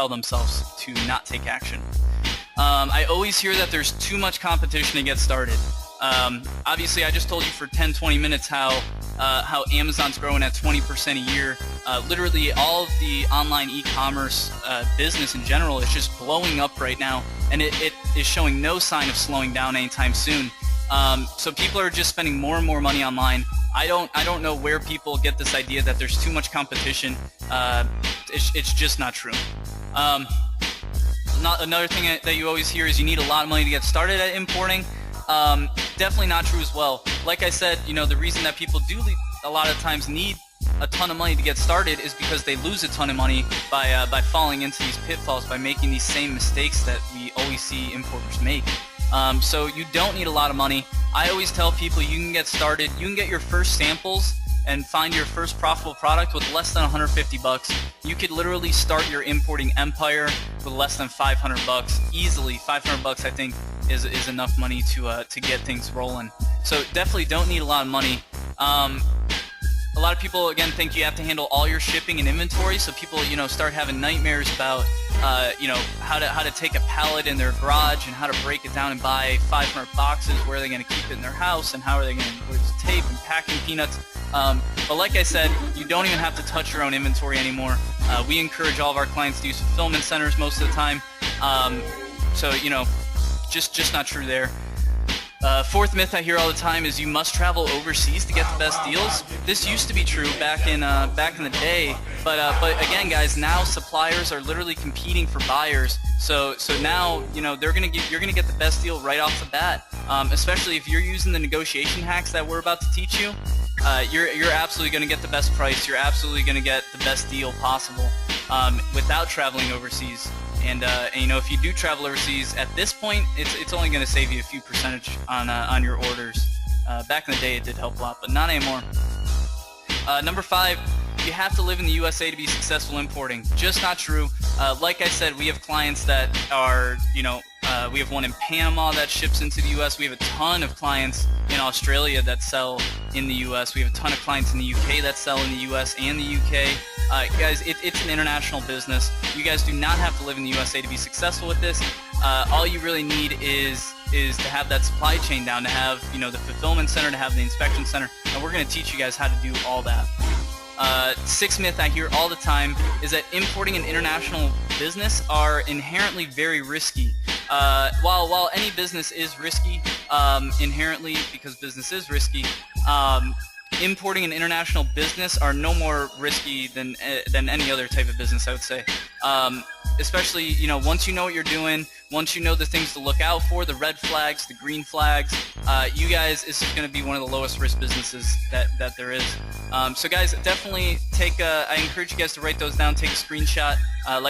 themselves to not take action. I always hear that there's too much competition to get started. Obviously, I just told you for 10-20 minutes how Amazon's growing at 20% a year. Literally, all of the online e-commerce business in general is just blowing up right now, and it is showing no sign of slowing down anytime soon. So people are just spending more and more money online. I don't know where people get this idea that there's too much competition. It's just not true. Another thing that you always hear is you need a lot of money to get started at importing. Definitely not true as well. Like I said, the reason that people do a lot of times need a ton of money to get started is because they lose a ton of money by falling into these pitfalls, by making these same mistakes that we always see importers make. So you don't need a lot of money. I always tell people you can get started, you can get your first samples and find your first profitable product with less than 150 bucks. You could literally start your importing empire with less than 500 bucks. Easily, 500 bucks I think is enough money to get things rolling. So definitely don't need a lot of money. A lot of people, again, think you have to handle all your shipping and inventory, so people, start having nightmares about, how to take a pallet in their garage and how to break it down and buy 500 boxes, where are they going to keep it in their house, and how are they going to use tape and packing peanuts. But like I said, you don't even have to touch your own inventory anymore. We encourage all of our clients to use fulfillment centers most of the time. So, just not true there. Fourth myth I hear all the time is you must travel overseas to get the best deals. This used to be true back in the day, but again, guys, now suppliers are literally competing for buyers. So now you're gonna get the best deal right off the bat. Especially if you're using the negotiation hacks that we're about to teach you. You're absolutely gonna get the best price. You're absolutely gonna get the best deal possible without traveling overseas. And if you do travel overseas, at this point, it's only going to save you a few percentage on your orders. Back in the day, it did help a lot, but not anymore. Number 5, you have to live in the USA to be successful importing. Just not true. Like I said, we have clients that are, we have one in Panama that ships into the US. We have a ton of clients in Australia that sell in the US. We have a ton of clients in the UK that sell in the US and the UK. Guys, it's an international business. You guys do not have to live in the USA to be successful with this. All you really need is to have that supply chain down, to have the fulfillment center, to have the inspection center, and we're going to teach you guys how to do all that. Sixth myth I hear all the time is that importing an international business are inherently very risky. While any business is risky inherently, because business is risky, importing an international business are no more risky than any other type of business, I would say. Especially, once you know what you're doing, once you know the things to look out for, the red flags, the green flags, you guys, this is going to be one of the lowest risk businesses that there is. So guys, definitely I encourage you guys to write those down, take a screenshot.